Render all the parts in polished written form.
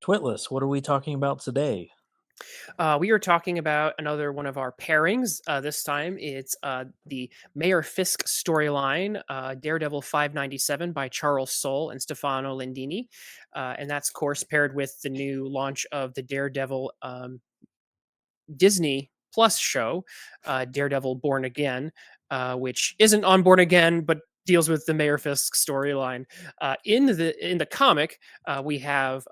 Twitless, what are we talking about today? We are talking about another one of our pairings. This time it's the Mayor Fisk storyline, Daredevil 597 by Charles Soule and Stefano Landini. And that's, of course, paired with the new launch of the Daredevil Disney Plus show, Daredevil Born Again, which isn't on Born Again, but deals with the Mayor Fisk storyline. In the comic, we have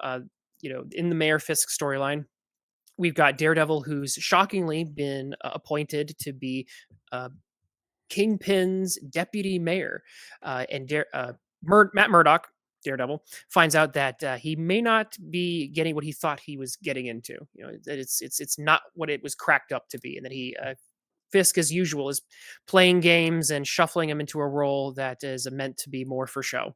in the Mayor Fisk storyline, we've got Daredevil, who's shockingly been appointed to be uh, Kingpin's deputy mayor, and Matt Murdock, Daredevil, finds out that he may not be getting what he thought he was getting into. You know that it's not what it was cracked up to be, and that Fisk, as usual, is playing games and shuffling him into a role that is meant to be more for show.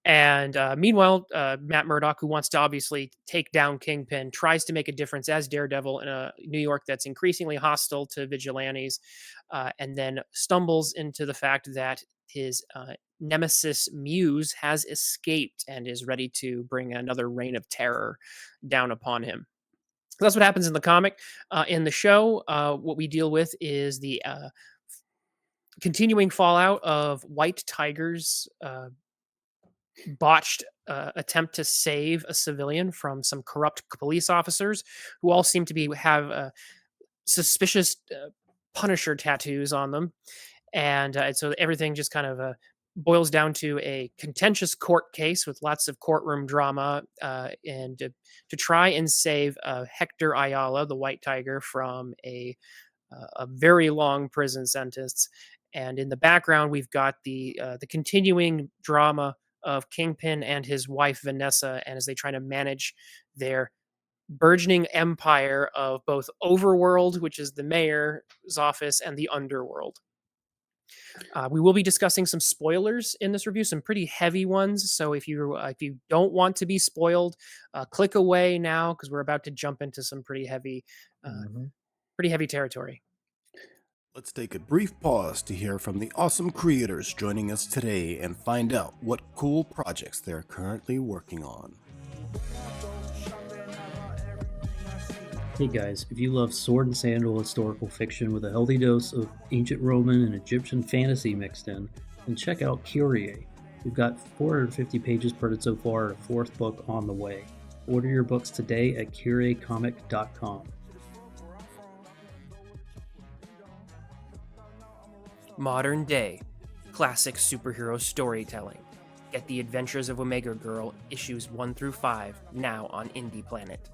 And meanwhile, Matt Murdock, who wants to obviously take down Kingpin, tries to make a difference as Daredevil in a New York that's increasingly hostile to vigilantes, and then stumbles into the fact that his nemesis Muse has escaped and is ready to bring another reign of terror down upon him. That's what happens in the comic. In the show, what we deal with is the continuing fallout of White Tiger's botched attempt to save a civilian from some corrupt police officers who all seem to have suspicious Punisher tattoos on them, and so everything just kind of boils down to a contentious court case with lots of courtroom drama, and to try and save Hector Ayala, the White Tiger, from a very long prison sentence. And in the background, we've got the continuing drama of Kingpin and his wife Vanessa, and as they try to manage their burgeoning empire of both Overworld, which is the mayor's office, and the Underworld. We will be discussing some spoilers in this review, some pretty heavy ones. So if you don't want to be spoiled, click away now because we're about to jump into some uh, Mhm. pretty heavy territory. Let's take a brief pause to hear from the awesome creators joining us today and find out what cool projects they're currently working on. Hey guys, if you love sword and sandal historical fiction with a healthy dose of ancient Roman and Egyptian fantasy mixed in, then check out Kyrie. We've got 450 pages printed so far and a fourth book on the way. Order your books today at curiecomic.com. Modern day, classic superhero storytelling. Get the Adventures of Omega Girl issues 1 through 5 now on Indie Planet.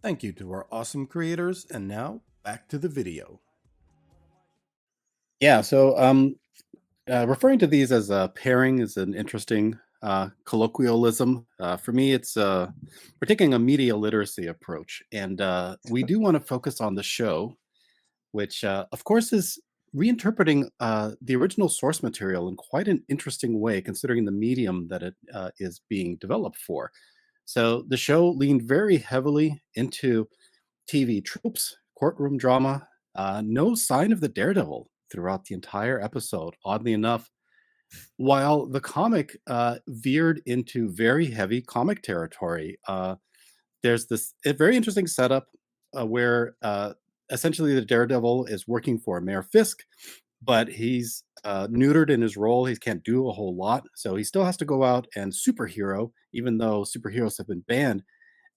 Thank you to our awesome creators, and now back to the video. Referring to these as a pairing is an interesting colloquialism. For me, it's we're taking a media literacy approach, and we do want to focus on the show, which, of course, is reinterpreting the original source material in quite an interesting way, considering the medium that it is being developed for. So the show leaned very heavily into TV tropes, courtroom drama, no sign of the Daredevil throughout the entire episode, oddly enough, while the comic veered into very heavy comic territory. There's this a very interesting setup where essentially the Daredevil is working for Mayor Fisk, but he's neutered in his role. He can't do a whole lot. So he still has to go out and superhero, even though superheroes have been banned.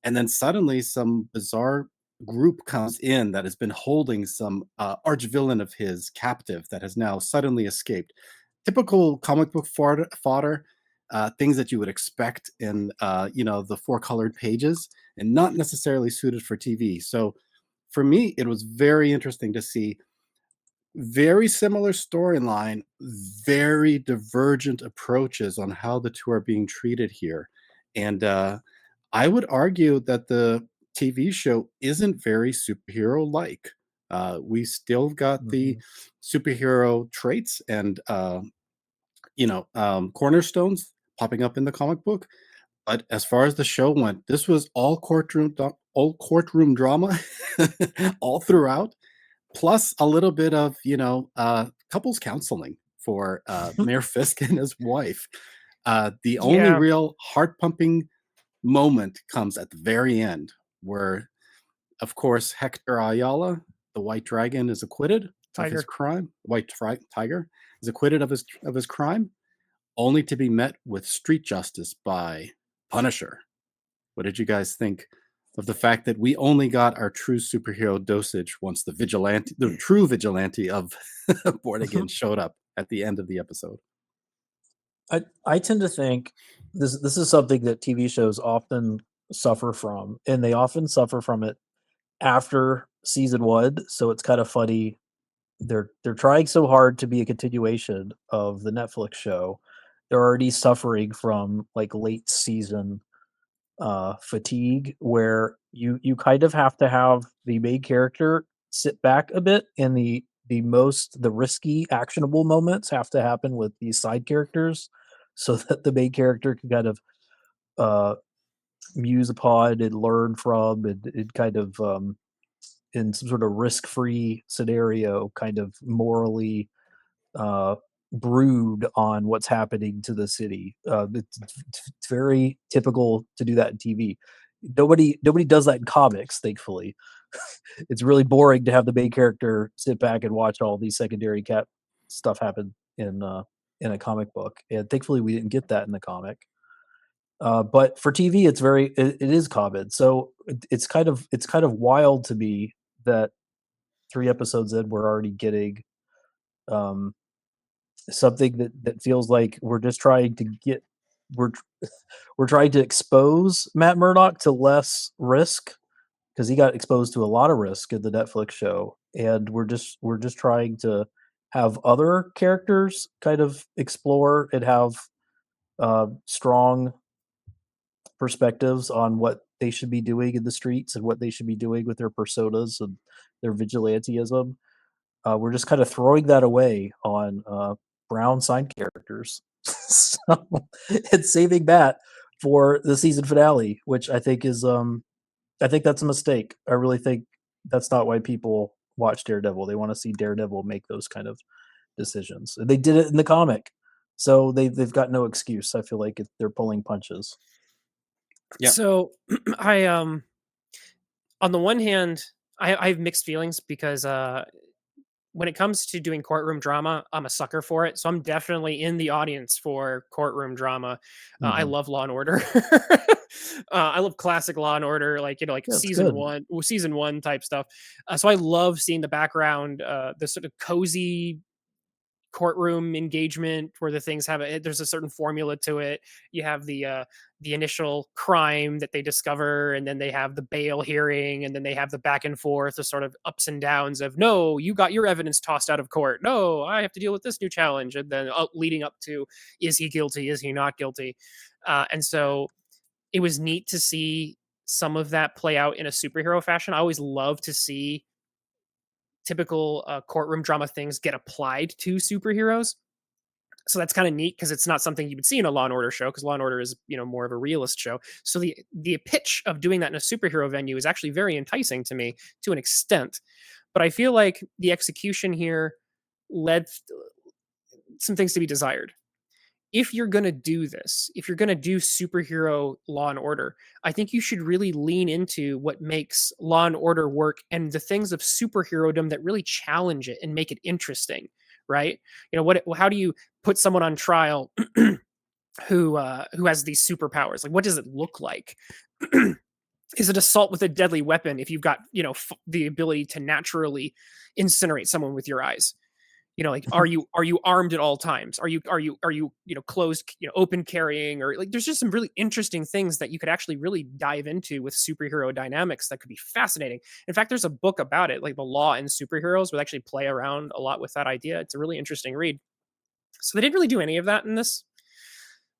And then suddenly some bizarre group comes in that has been holding some arch villain of his captive that has now suddenly escaped. Typical comic book fodder, things that you would expect in the four colored pages, and not necessarily suited for TV. So for me, it was very interesting to see very similar storyline, very divergent approaches on how the two are being treated here. And I would argue that the TV show isn't very superhero like. We still got the Mhm. superhero traits and cornerstones popping up in the comic book. But as far as the show went, this was all courtroom drama all throughout, plus a little bit of couples counseling for Mayor Fisk and his wife. The only Yeah, real heart pumping moment comes at the very end, where, of course, Hector Ayala, the White Dragon, is acquitted of his Tiger. crime. Tiger is acquitted of his crime, only to be met with street justice by Punisher. What did you guys think of the fact that we only got our true superhero dosage once the true vigilante of Born Again showed up at the end of the episode? I tend to think this is something that TV shows often suffer from, and they often suffer from it after season 1, so it's kind of funny. They're trying so hard to be a continuation of the Netflix show. They're already suffering from, like, late season, fatigue, where you kind of have to have the main character sit back a bit, and the risky, actionable moments have to happen with these side characters so that the main character can kind of, uh, muse upon and learn from and kind of, in some sort of risk-free scenario, kind of morally, uh, brood on what's happening to the city. It's very typical to do that in TV. Nobody does that in comics, thankfully. It's really boring to have the main character sit back and watch all these secondary cat stuff happen in a comic book, and thankfully we didn't get that in the comic. But for TV, it is common. So it's kind of wild to me that 3 episodes in, we're already getting, um, something that feels like we're just trying to get we're tr we're trying to expose Matt Murdock to less risk, because he got exposed to a lot of risk in the Netflix show, and we're just trying to have other characters kind of explore and have, strong perspectives on what they should be doing in the streets and what they should be doing with their personas and their vigilantism. We're just kind of throwing that away on, brown side characters. So, it's saving that for the season finale, which I think that's a mistake. I really think that's not why people watch Daredevil. They wanna see Daredevil make those kind of decisions. They did it in the comic, so they've got no excuse. I feel like they're pulling punches. Yeah. So I on the one hand, I have mixed feelings because when it comes to doing courtroom drama, I'm a sucker for it. So I'm definitely in the audience for courtroom drama. I Mhm. love Law and Order. I love classic Law and Order, like like Yeah, it's good. season one type stuff. So I love seeing the background, the sort of cozy courtroom engagement where the things have there's a certain formula to it. You have the initial crime that they discover, and then they have the bail hearing, and then they have the back and forth, the sort of ups and downs of, no, you got your evidence tossed out of court, no, I have to deal with this new challenge, and then leading up to, is he guilty, is he not guilty? And so it was neat to see some of that play out in a superhero fashion. I always love to see typical courtroom drama things get applied to superheroes. So that's kind of neat because it's not something you would see in a Law and Order show, because Law and Order is, more of a realist show. So the pitch of doing that in a superhero venue is actually very enticing to me to an extent. But I feel like the execution here led some things to be desired. If you're going to do this, if you're going to do superhero Law and Order, I think you should really lean into what makes Law and Order work and the things of superherodom that really challenge it and make it interesting, right? How do you put someone on trial who has these superpowers? Like, what does it look like? Is it assault with a deadly weapon if you've got, the ability to naturally incinerate someone with your eyes? Like, are you armed at all times? Are you closed, open carrying? Or, like, there's just some really interesting things that you could actually really dive into with superhero dynamics that could be fascinating. In fact, there's a book about it, like The Law and Superheroes, where they actually play around a lot with that idea. It's a really interesting read. So they didn't really do any of that in this,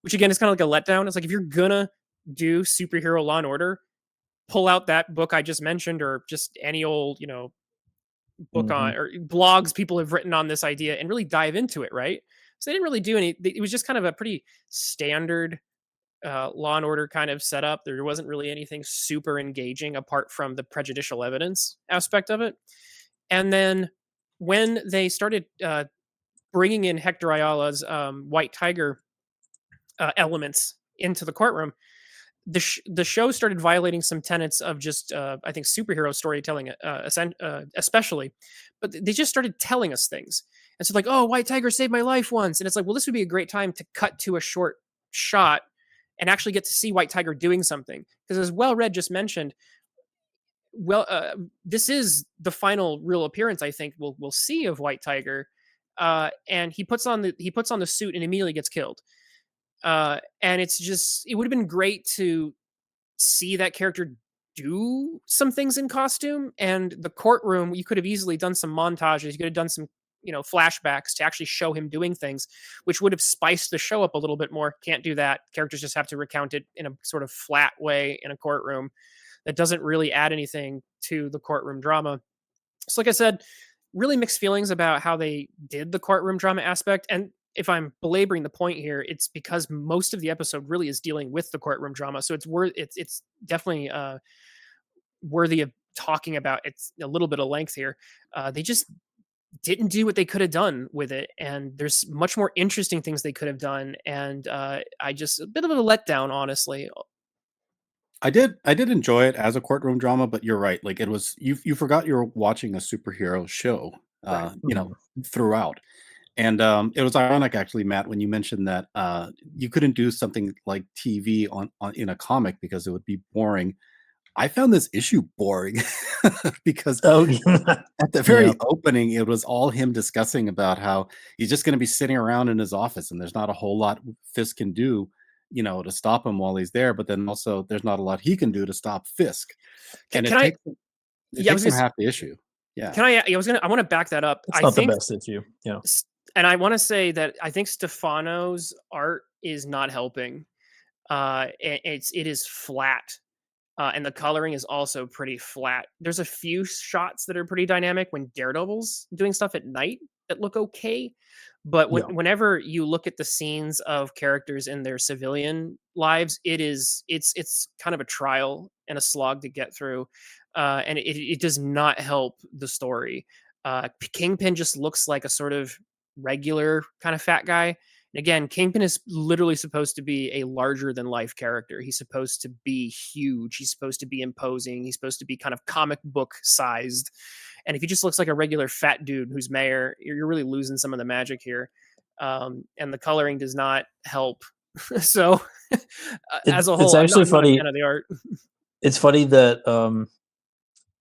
which again is kind of like a letdown. It's like, if you're gonna do superhero Law and Order, pull out that book I just mentioned, or just any old, book on, Mhm. or blogs people have written on this idea, and really dive into it, right? So they didn't really do any. It was just kind of a pretty standard Law and Order kind of setup. There wasn't really anything super engaging apart from the prejudicial evidence aspect of it. And then when they started bringing in Hector Ayala's White Tiger elements into the courtroom, the show started violating some tenets of just I think superhero storytelling, especially, but they just started telling us things. And so like, oh, White Tiger saved my life once, and it's like, well, this would be a great time to cut to a short shot and actually get to see White Tiger doing something. Because as Well Red just mentioned, well, this is the final real appearance I think we'll see of White Tiger, and he puts on the suit and immediately gets killed. And it's just it would have been great to see that character do some things in costume, and the courtroom you could have easily done some montages, you could have done some flashbacks to actually show him doing things, which would have spiced the show up a little bit more. Can't do that. Characters just have to recount it in a sort of flat way in a courtroom that doesn't really add anything to the courtroom drama. So like I said, really mixed feelings about how they did the courtroom drama aspect. And if I'm belaboring the point here, it's because most of the episode really is dealing with the courtroom drama. So it's definitely worthy of talking about. It's a little bit of length here. They just didn't do what they could have done with it, and there's much more interesting things they could have done. And I just a bit of a letdown, honestly. I did enjoy it as a courtroom drama, but you're right. Like it was you forgot you were watching a superhero show, Right. Mhm. throughout. And it was ironic actually, Matt, when you mentioned that you couldn't do something like TV on in a comic because it would be boring. I found this issue boring because Oh, at the yeah. very opening, it was all him discussing about how he's just going to be sitting around in his office and there's not a whole lot Fisk can do, to stop him while he's there. But then also, there's not a lot he can do to stop Fisk, and Can I? it Yeah, I was takes him gonna. half the issue. Yeah, Can I? I was gonna. I want to back that up. It's I not the think best issue. Yeah. and I want to say that I think Stefano's art is not helping. It is flat, and the coloring is also pretty flat. There's a few shots that are pretty dynamic when Daredevil's doing stuff at night that look okay, but Yeah. whenever you look at the scenes of characters in their civilian lives, it's kind of a trial and a slog to get through, and it does not help the story. Kingpin just looks like a sort of regular kind of fat guy. And again, Kingpin is literally supposed to be a larger than life character. He's supposed to be huge. He's supposed to be imposing. He's supposed to be kind of comic book sized. And if he just looks like a regular fat dude who's mayor, you're really losing some of the magic here. And the coloring does not help. So, as a It's whole, actually I'm not a funny. fan of the art. It's funny that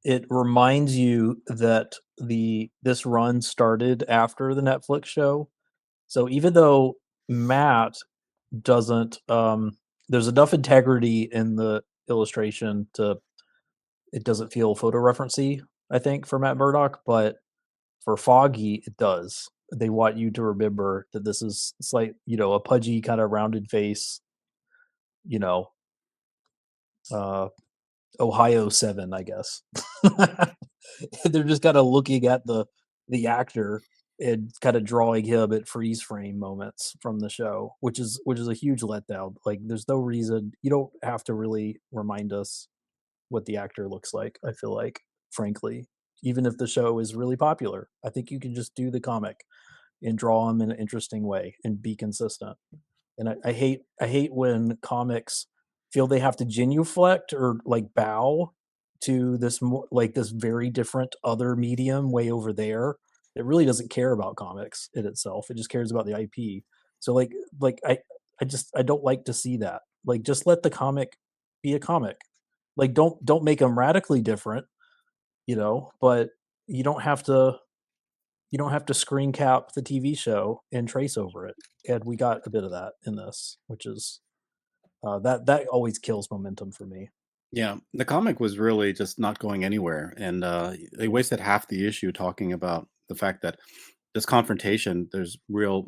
it reminds you that this run started after the Netflix show. So even though Matt doesn't, there's enough integrity in the illustration to it doesn't feel photo referencey, I think, for Matt Murdock, but for Foggy, it does. They want you to remember that this is it's like, a pudgy kind of rounded face, you know, uh Ohio 7, I guess. They're just kinda looking at the actor and kinda drawing him at freeze frame moments from the show, which is a huge letdown. Like, there's no reason you don't have to really remind us what the actor looks like, I feel like, frankly, even if the show is really popular. I think you can just do the comic and draw him in an interesting way and be consistent. And I hate when comics feel they have to genuflect or like bow to this more like this very different other medium way over there. It really doesn't care about comics in itself. It just cares about the IP. So I don't like to see that. Like just let the comic be a comic. Like don't make them radically different, but you don't have to you don't have to screen cap the TV show and trace over it. And we got a bit of that in this, which is that always kills momentum for me. yeah. The comic was really just not going anywhere, and they wasted half the issue talking about the fact that this confrontation, there's no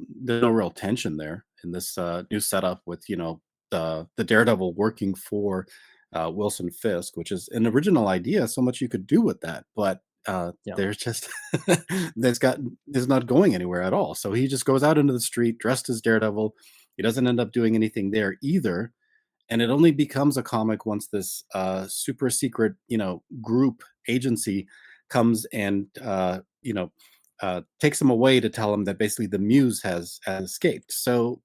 real tension there in this new setup with the Daredevil working for Wilson Fisk, which is an original idea. So much you could do with that, but Yeah. there's just there's not going anywhere at all. So he just goes out into the street dressed as Daredevil. He doesn't end up doing anything there either, and it only becomes a comic once this super secret group agency comes and takes him away to tell him that basically the muse has escaped. So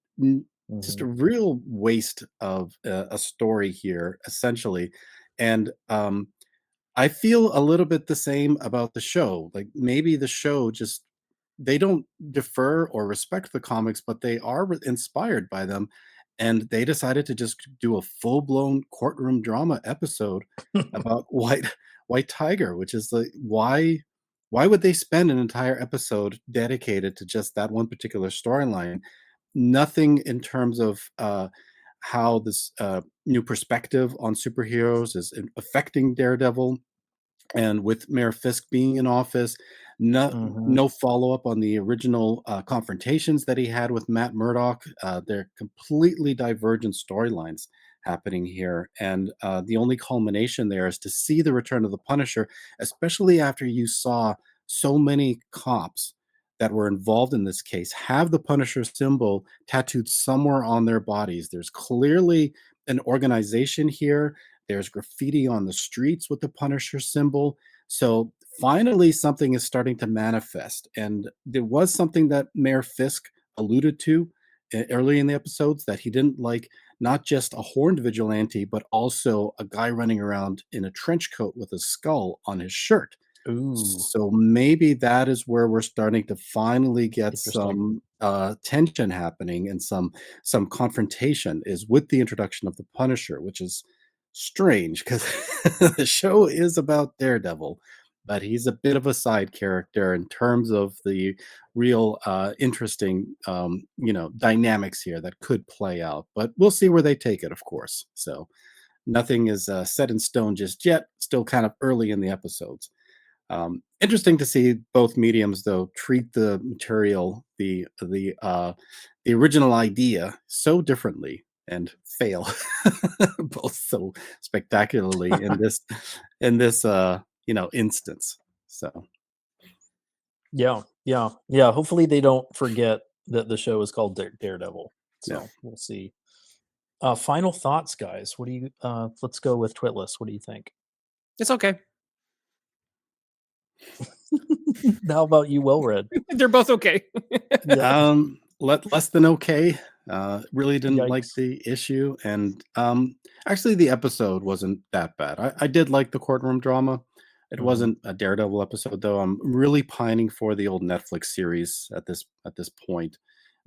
just a Mhm. real waste of a story here, essentially. And I feel a little bit the same about the show. Like maybe the show just they don't defer or respect the comics, but they are inspired by them. And they decided to just do a full blown courtroom drama episode about White Tiger, which is like why would they spend an entire episode dedicated to just that one particular storyline? Nothing in terms of how this new perspective on superheroes is affecting Daredevil, and with Mayor Fisk being in office, Mhm. no follow up on the original confrontations that he had with Matt Murdock. They're completely divergent storylines happening here, and the only culmination there is to see the return of the Punisher, especially after you saw so many cops that were involved in this case have the Punisher symbol tattooed somewhere on their bodies. There's clearly an organization here. There's graffiti on the streets with the Punisher symbol. So finally, something is starting to manifest. And there was something that Mayor Fisk alluded to early in the episodes, that he didn't like not just a horned vigilante, but also a guy running around in a trench coat with a skull on his shirt. Ooh, So maybe that is where we're starting to finally get interesting. some tension happening, and some confrontation is with the introduction of the Punisher, which is strange because the show is about Daredevil, but he's a bit of a side character in terms of the real interesting dynamics here that could play out. But we'll see where they take it, of course. So nothing is set in stone just yet. Still kind of early in the episodes. Interesting to see both mediums, though, treat the material, the original idea, so differently and fail both so spectacularly in this instance. So Yeah, yeah, yeah. Hopefully, they don't forget that the show is called Daredevil. yeah. So we'll see. Final thoughts, guys. What do you? Let's go with Twitless. What do you think? It's okay. How about you, well read? They're both okay. Yeah. Less than okay. Really didn't like Yikes. the issue, and actually, the episode wasn't that bad. I did like the courtroom drama. It Hmm. wasn't a Daredevil episode, though. I'm really pining for the old Netflix series at this point.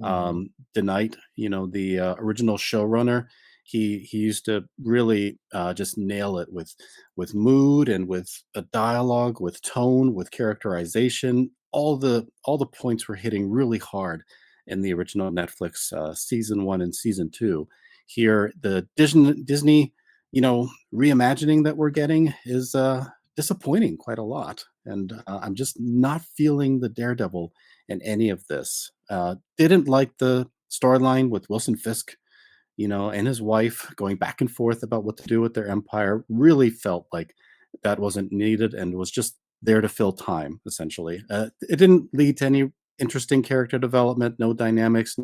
Hmm. The Knight, the original showrunner, he used to really just nail it with mood and with a dialogue, with tone, with characterization. All the points were hitting really hard in the original Netflix season 1 and season 2. Here, the Disney, reimagining that we're getting is disappointing quite a lot, and I'm just not feeling the Daredevil in any of this. Didn't like the storyline with Wilson Fisk, and his wife going back and forth about what to do with their empire. Really felt like that wasn't needed and was just there to fill time, essentially. It didn't lead to any interesting character development, no dynamics,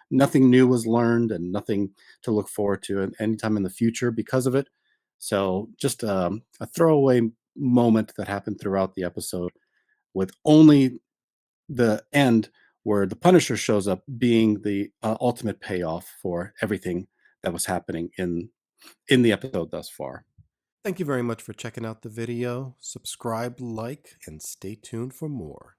nothing new was learned, and nothing to look forward to anytime in the future because of it. So just a throwaway moment that happened throughout the episode, with only the end where the Punisher shows up being the ultimate payoff for everything that was happening in the episode thus far. Thank you very much for checking out the video. Subscribe, like, and stay tuned for more.